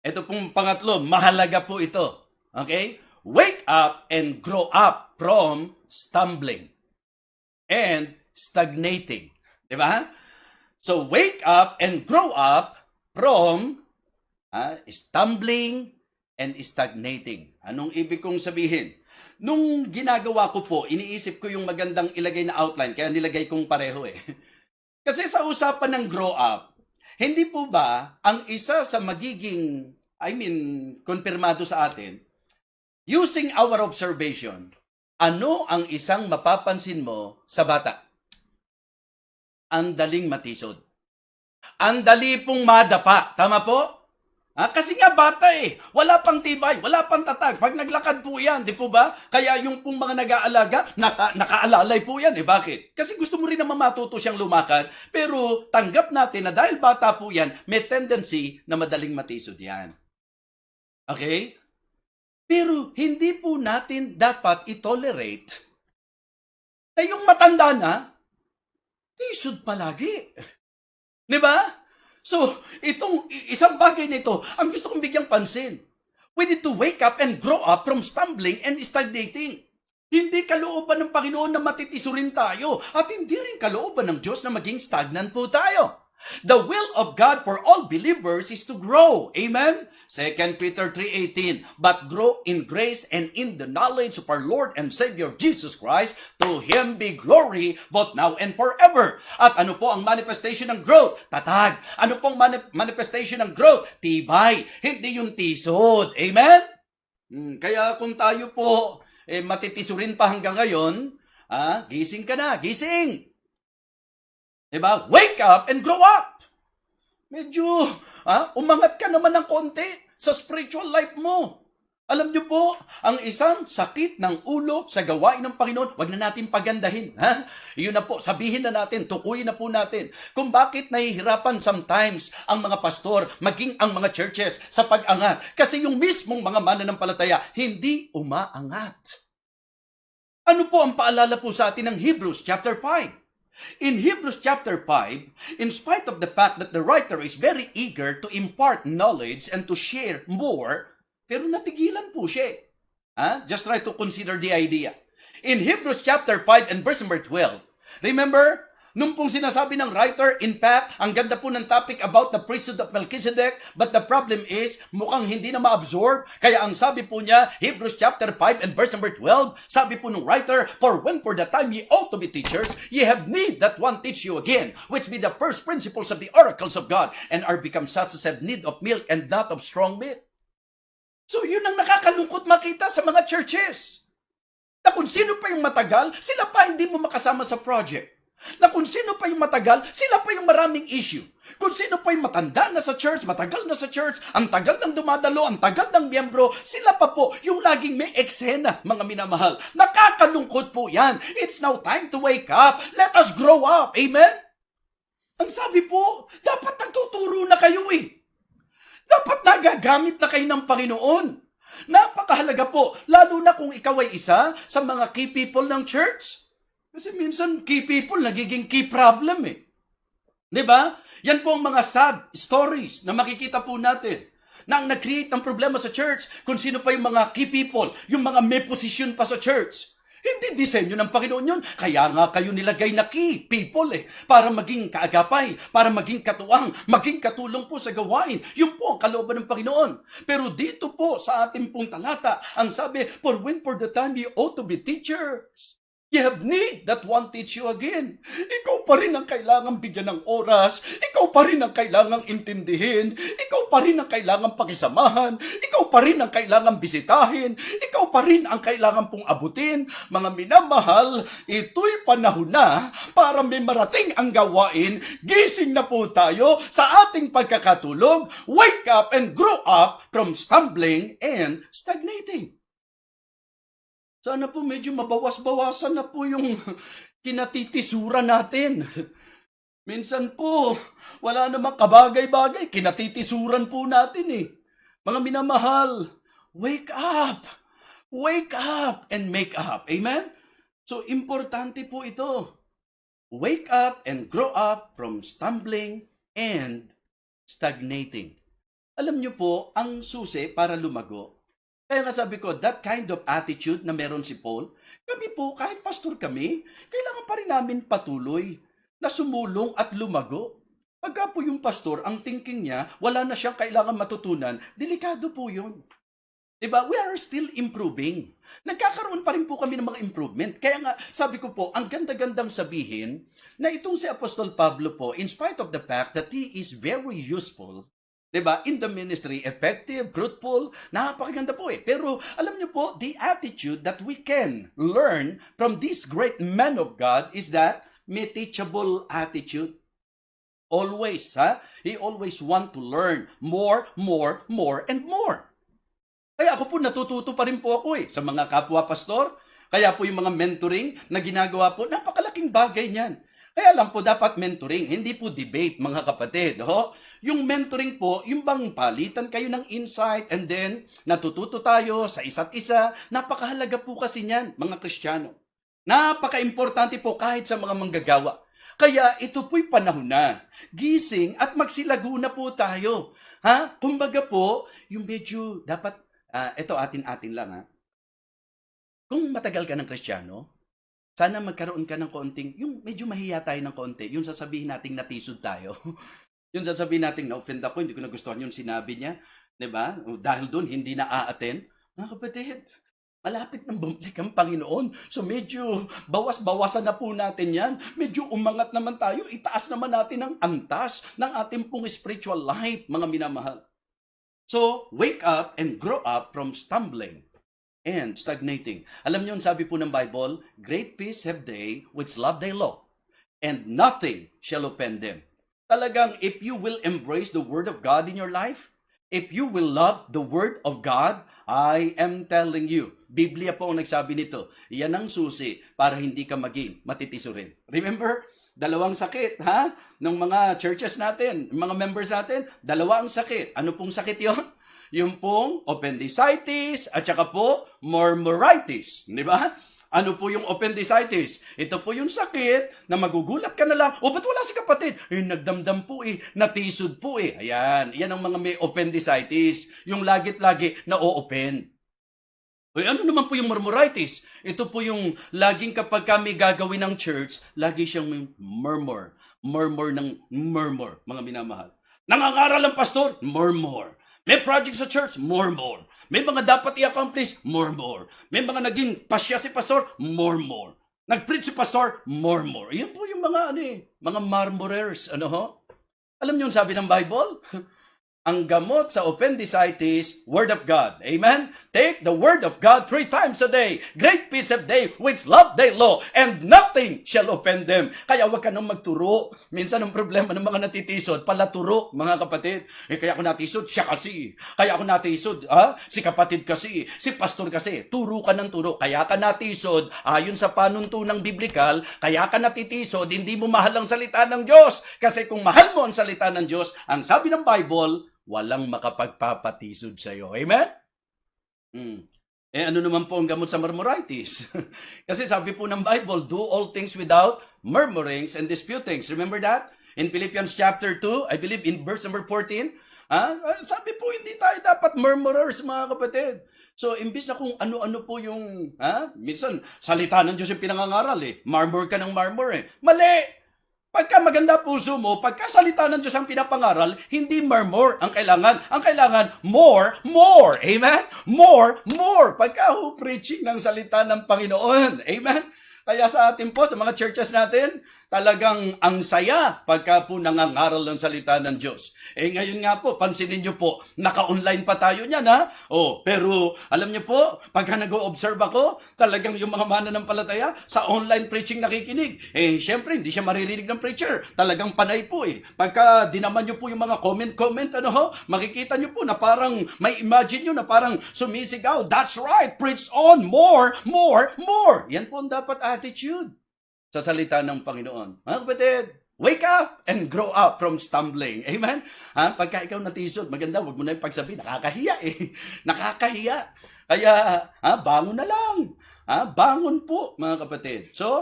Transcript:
Ito pong pangatlo, mahalaga po ito. Okay? Wake up and grow up from stumbling and stagnating. Di ba? So, wake up and grow up from stumbling and stagnating. Anong ibig kong sabihin? Nung ginagawa ko po, iniisip ko yung magandang ilagay na outline, kaya nilagay kong pareho eh. Kasi sa usapan ng grow up, hindi po ba ang isa sa magiging, konfirmado sa atin, using our observation, ano ang isang mapapansin mo sa bata? Ang daling matisod. Ang dali pong madapa. Tama po? Kasi nga bata eh. Wala pang tibay, wala pang tatag. Pag naglakad po yan, di po ba? Kaya yung pong mga nag-aalaga, nakaalalay po yan eh. Bakit? Kasi gusto mo rin naman matuto siyang lumakad. Pero tanggap natin na dahil bata po yan, may tendency na madaling matisod yan. Okay? Pero hindi po natin dapat i-tolerate na yung matanda na, tisod palagi. Di ba? So, itong isang bagay nito, ang gusto kong bigyang pansin. We need to wake up and grow up from stumbling and stagnating. Hindi kalooban ng Panginoon na matitisurin tayo at hindi rin kalooban ng Diyos na maging stagnant po tayo. The will of God for all believers is to grow. Amen? 2 Peter 3:18, but grow in grace and in the knowledge of our Lord and Savior Jesus Christ. To Him be glory both now and forever. At ano po ang manifestation ng growth? Tatag. Ano pong manifestation ng growth? Tibay. Hindi yung tisod. Amen? Kaya kung tayo po matitisurin pa hanggang ngayon, gising ka na. Gising. Diba? Wake up and grow up. Medyo, umangat ka naman ng konti sa spiritual life mo. Alam niyo po, ang isang sakit ng ulo sa gawain ng Panginoon, wag na natin pagandahin. Yun na po, sabihin na natin, tukuyin na po natin kung bakit nahihirapan sometimes ang mga pastor, maging ang mga churches sa pag-angat. Kasi yung mismong mga mananampalataya, hindi umaangat. Ano po ang paalala po sa atin ng Hebrews chapter 5? In Hebrews chapter 5, in spite of the fact that the writer is very eager to impart knowledge and to share more, pero natigilan po siya. Just try to consider the idea. In Hebrews chapter 5 and verse number 12, remember, nung pong sinasabi ng writer, in fact, ang ganda po ng topic about the priesthood of Melchizedek, but the problem is, mukhang hindi na ma-absorb. Kaya ang sabi po niya, Hebrews chapter 5 and verse number 12, sabi po ng writer, for when for the time ye ought to be teachers, ye have need that one teach you again, which be the first principles of the oracles of God, and are become such as have need of milk and not of strong meat. So yun ang nakakalungkot makita sa mga churches. Na kung sino pa yung matagal, sila pa hindi mo makasama sa project. Na kung sino pa yung matagal, sila pa yung maraming issue. Kung sino pa yung matanda na sa church, matagal na sa church, ang tagal ng dumadalo, ang tagal ng miyembro, sila pa po yung laging may eksena, mga minamahal. Nakakalungkot po yan. It's now time to wake up. Let us grow up. Amen? Ang sabi po, dapat nagtuturo na kayo eh. Dapat nagagamit na kayo ng Panginoon. Napakahalaga po, lalo na kung ikaw ay isa sa mga key people ng church. Kasi minsan, key people, nagiging key problem eh. Diba? Yan po ang mga sad stories na makikita po natin. Na ang nag-create ng problema sa church, kung sino pa yung mga key people, yung mga may position pa sa church. Hindi disenyo ng Panginoon yun. Kaya nga kayo nilagay na key people eh. Para maging kaagapay, para maging katuwang, maging katulong po sa gawain. Yun po ang kalooban ng Panginoon. Pero dito po sa ating pong talata, ang sabi, for when for the time ye ought to be teachers. You have need that one teach you again. Ikaw pa rin ang kailangang bigyan ng oras. Ikaw pa rin ang kailangang intindihin. Ikaw pa rin ang kailangang pakisamahan. Ikaw pa rin ang kailangang bisitahin. Ikaw pa rin ang kailangang pong abutin. Mga minamahal, ito'y panahon na para may marating ang gawain. Gising na po tayo sa ating pagkakatulog. Wake up and grow up from stumbling and stagnating. Sana po medyo mabawas-bawasan na po yung kinatitisura natin. Minsan po, wala namang kabagay-bagay, kinatitissuran po natin eh. Mga minamahal, wake up! Wake up and make up. Amen? So, importante po ito. Wake up and grow up from stumbling and stagnating. Alam niyo po, ang susi para lumago. Kaya nga sabi ko, that kind of attitude na meron si Paul, kami po, kahit pastor kami, kailangan pa rin namin patuloy na sumulong at lumago. Pagka po yung pastor, ang thinking niya, wala na siyang kailangan matutunan, delikado po yun. Diba? We are still improving. Nagkakaroon pa rin po kami ng mga improvement. Kaya nga, sabi ko po, ang ganda-gandang sabihin na itong si Apostol Pablo po, in spite of the fact that he is very useful, diba? In the ministry, effective, fruitful, napakaganda po eh. Pero alam niyo po, the attitude that we can learn from this great man of God is that may teachable attitude. Always, ha? He always want to learn more, and more. Kaya ako po natututo pa rin po ako sa mga kapwa pastor. Kaya po yung mga mentoring na ginagawa po, napakalaking bagay niyan. Kaya lang po dapat mentoring, hindi po debate mga kapatid. Ho? Yung mentoring po, yung bang palitan kayo ng insight and then natututo tayo sa isa't isa. Napakahalaga po kasi niyan mga Kristiyano. Napaka-importante po kahit sa mga manggagawa. Kaya ito po'y panahon na. Gising at magsilago na po tayo. Ha? Kumbaga po, yung medyo dapat, ito atin-atin lang ha. Kung matagal ka ng Kristiyano, sana magkaroon ka ng konting, yung medyo mahiya tayo ng konti, yung sasabihin nating natisod tayo. Yung sasabihin nating na-offend ako, hindi ko nagustuhan yung sinabi niya. Diba? Dahil doon, hindi na a-attend. Mga kapatid, malapit ng bumalik ang Panginoon. So medyo bawas-bawasan na po natin yan. Medyo umangat naman tayo. Itaas naman natin ang antas ng ating pong spiritual life, mga minamahal. So, wake up and grow up from stumbling and stagnating. Alam niyo, sabi po ng Bible, great peace have they which love thy law, and nothing shall offend them. Talagang, if you will embrace the Word of God in your life, if you will love the Word of God, I am telling you, Biblia po ang nagsabi nito, yan ang susi para hindi ka maging matitiso rin. Remember, dalawang sakit, ha? Ng mga churches natin, mga members natin, dalawa ang sakit. Ano pong sakit yon? Yung pong appendicitis at saka po murmuritis. Di ba? Ano po yung appendicitis? Ito po yung sakit na magugulat ka na lang, ba't wala si kapatid? Nagdamdam po natisod po Ayan, yan ang mga may appendicitis. Yung lagit-lagi na o-open. Ano naman po yung murmuritis? Ito po yung laging kapag kami gagawin ng church, lagi siyang may murmur. Murmur ng murmur, mga minamahal. Nangangaral ang pastor? Murmur. May project sa church? Murmur. May mga dapat i-accomplish? Murmur. May mga naging pasya si pastor? Murmur. Nag-preach si pastor? Murmur. Yan po yung mga mga murmurers. Alam niyo yung sabi ng Bible? Ang gamot sa appendicitis, Word of God. Amen? Take the Word of God 3 times a day. Great peace have they which love thy law, and nothing shall offend them. Kaya huwag ka nang magturo. Minsan ang problema ng mga natitisod, palaturo, mga kapatid. Kaya ako natisod, siya kasi. Kaya ako natisod, si kapatid kasi, si pastor kasi. Turo ka ng turo. Kaya ka natisod, ayon sa panuntunang biblikal, kaya ka natitisod, hindi mo mahal ang salita ng Diyos. Kasi kung mahal mo ang salita ng Diyos, ang sabi ng Bible, walang makapagpapatisod sa iyo. Amen? Ano naman po ang gamot sa murmuritis? Kasi sabi po ng Bible, do all things without murmurings and disputings. Remember that? In Philippians chapter 2, I believe in verse number 14, sabi po hindi tayo dapat murmurers, mga kapatid. So, imbis na kung ano-ano po yung, minsan, salita ng Diyos yung pinangangaral Murmur ka ng murmur Mali! Pagka maganda puso mo, pagka salita ng Diyos ang pinapangaral, hindi murmur ang kailangan. Ang kailangan, more. Amen? More. Pagka preaching ng salita ng Panginoon. Amen? Kaya sa atin po, sa mga churches natin, talagang ang saya pagka po nangangaral ng salita ng Diyos. Ngayon nga po, pansinin nyo po, naka-online pa tayo niyan pero alam nyo po, pagka nag-o-observe ako, talagang yung mga mananampalataya sa online preaching nakikinig. Syempre, hindi siya maririnig ng preacher. Talagang panay po Pagka dinaman nyo po yung mga comment, makikita nyo po na parang, may imagine nyo na parang sumisigaw, that's right, preach on, more. Yan po ang dapat attitude sa salita ng Panginoon. Mga kapatid, wake up and grow up from stumbling. Amen? Pagka ikaw natisod, maganda, wag mo na yung pagsabi, nakakahiya Nakakahiya. Kaya, bangon na lang. Bangon po, mga kapatid. So,